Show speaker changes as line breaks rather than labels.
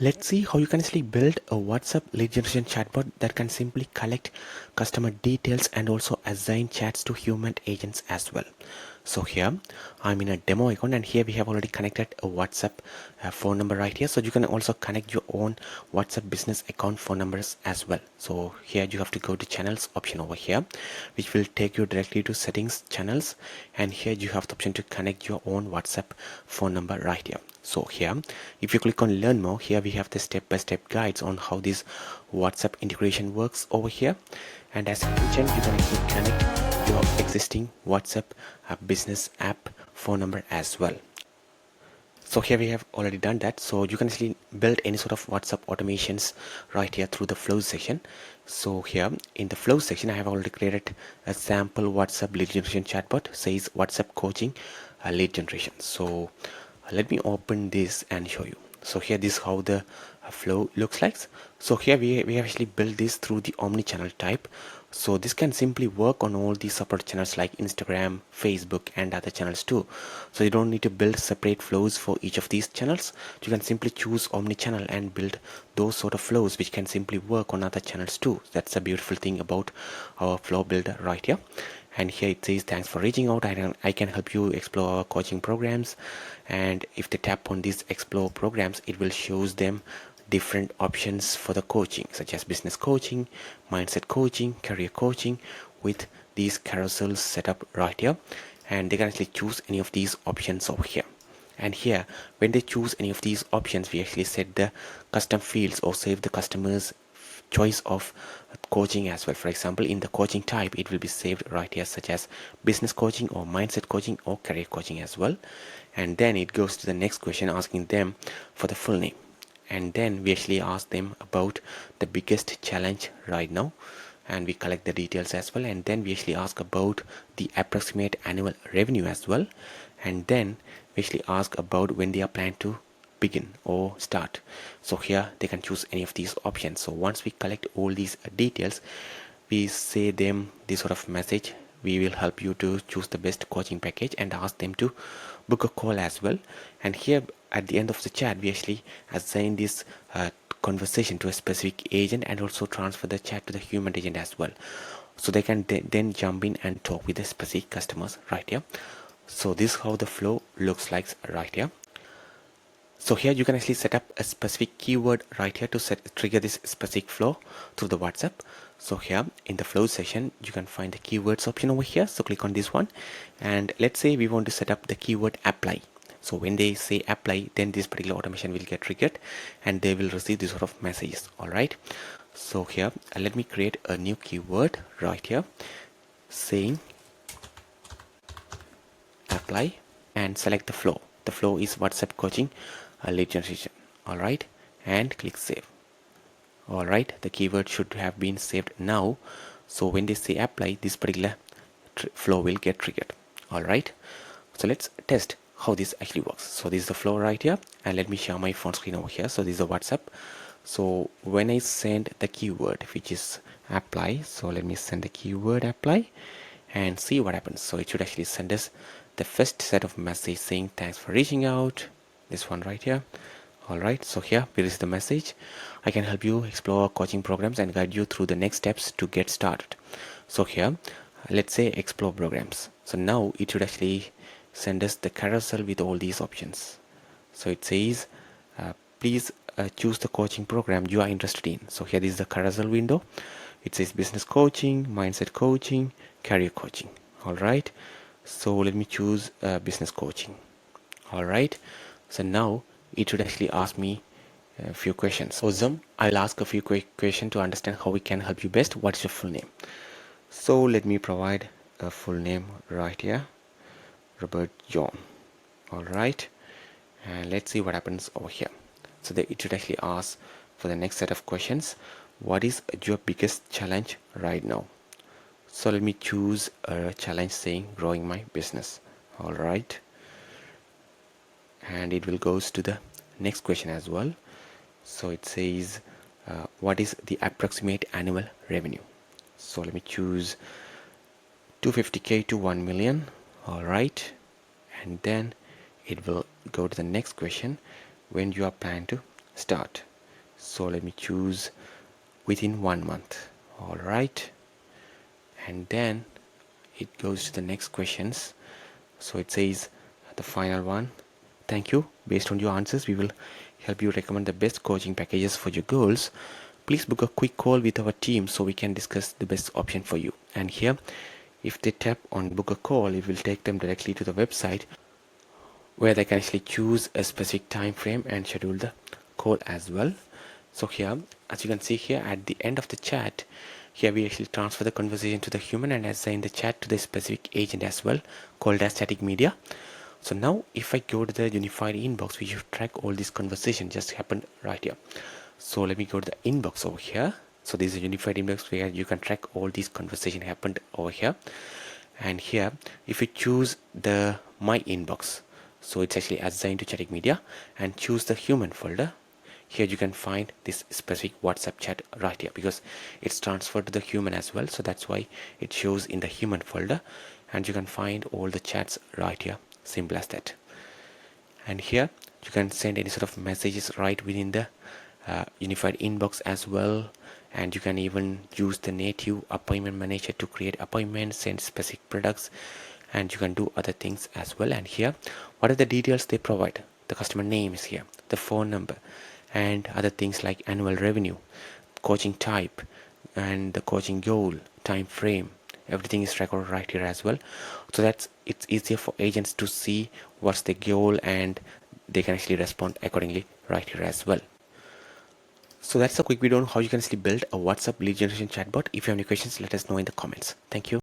Let's see how you can actually build a WhatsApp lead generation chatbot that can simply collect customer details and also assign chats to human agents as well. So here I'm in a demo account, and here we have already connected a WhatsApp phone number right here. So you can also connect your own WhatsApp business account phone numbers as well. So here you have to go to channels option over here, which will take you directly to settings channels, and here you have the option to connect your own WhatsApp phone number right here. So here if you click on learn more, here we have the step-by-step guides on how this WhatsApp integration works over here. And as I mentioned, you can actually connect your existing WhatsApp business app phone number as well. So here we have already done that. So you can actually build any sort of WhatsApp automations right here through the flows section. So here in the flows section, I have already created a sample WhatsApp lead generation chatbot, says WhatsApp coaching lead generation. So let me open this and show you. So here this is how the flow looks like. So here we have actually built this through the omni-channel type. So this can simply work on all the support channels like Instagram, Facebook, and other channels too. So you don't need to build separate flows for each of these channels. You can simply choose omni-channel and build those sort of flows which can simply work on other channels too. That's a beautiful thing about our flow builder right here. And here it says thanks for reaching out. I can help you explore our coaching programs. And if they tap on these explore programs, it will shows them different options for the coaching, such as business coaching, mindset coaching, career coaching, with these carousels set up right here. And they can actually choose any of these options over here. And here when they choose any of these options, we actually set the custom fields or save the customer's choice of coaching as well. For example, in the coaching type, it will be saved right here, such as business coaching or mindset coaching or career coaching as well. And then it goes to the next question, asking them for the full name. And then we actually ask them about the biggest challenge right now, and we collect the details as well. And then we actually ask about the approximate annual revenue as well. And then we actually ask about when they are planned to begin or start. So here they can choose any of these options. So once we collect all these details, we say them this sort of message: we will help you to choose the best coaching package, and ask them to book a call as well. And here at the end of the chat, we actually assign this conversation to a specific agent, and also transfer the chat to the human agent as well, so they can then jump in and talk with the specific customers right here. So this is how the flow looks like right here. So here you can actually set up a specific keyword right here to trigger this specific flow through the WhatsApp. So here in the flow section, you can find the keywords option over here. So click on this one, and let's say we want to set up the keyword apply. So when they say apply, then this particular automation will get triggered, and they will receive this sort of messages. All right. So here let me create a new keyword right here saying apply, and select the flow. The flow is WhatsApp coaching lead generation. All right, and click save. All right, the keyword should have been saved now. So when they say apply, this particular flow will get triggered. All right, so let's test how this actually works. So this is the flow right here, and let me share my phone screen over here. So this is the WhatsApp. So when I send the keyword, which is apply, so let me send the keyword apply and see what happens. So it should actually send us the first set of message saying thanks for reaching out, this one right here. All right, so here is the message: I can help you explore coaching programs and guide you through the next steps to get started. So here let's say explore programs. So now it should actually send us the carousel with all these options. So it says please choose the coaching program you are interested in. So here is the carousel window. It says business coaching, mindset coaching, career coaching. All right, so let me choose business coaching. All right, so now it should actually ask me a few questions. Awesome, I'll ask a few quick questions to understand how we can help you best. What's your full name? So let me provide a full name right here, Robert John. All right, and let's see what happens over here. So it should actually ask for the next set of questions: what is your biggest challenge right now? So let me choose a challenge saying growing my business. All right, and it will goes to the next question as well. So it says what is the approximate annual revenue? So let me choose 250k to 1 million. All right, and then it will go to the next question: when you are planning to start. So let me choose within 1 month. All right, and then it goes to the next questions. So it says the final one: thank you, based on your answers we will help you recommend the best coaching packages for your goals. Please book a quick call with our team so we can discuss the best option for you. And here, if they tap on book a call, it will take them directly to the website where they can actually choose a specific time frame and schedule the call as well. So here, as you can see here at the end of the chat, here we actually transfer the conversation to the human and assign the chat to the specific agent as well, called as static media. So now if I go to the unified inbox, we should track all this conversation just happened right here. So let me go to the inbox over here. So this is a unified inbox where you can track all these conversation happened over here. And here, if you choose the my inbox, so it's actually assigned to static media, and choose the human folder. Here you can find this specific WhatsApp chat right here because it's transferred to the human as well. So that's why it shows in the human folder, and you can find all the chats right here. Simple as that. And here you can send any sort of messages right within the unified inbox as well. And you can even use the native appointment manager to create appointments, send specific products, and you can do other things as well. And here, what are the details they provide? The customer name is here, the phone number, and other things like annual revenue, coaching type, and the coaching goal, time frame. Everything is recorded right here as well, so that it's easier for agents to see what's the goal and they can actually respond accordingly right here as well. So that's a quick video on how you can actually build a WhatsApp lead generation chatbot. If you have any questions, let us know in the comments. Thank you.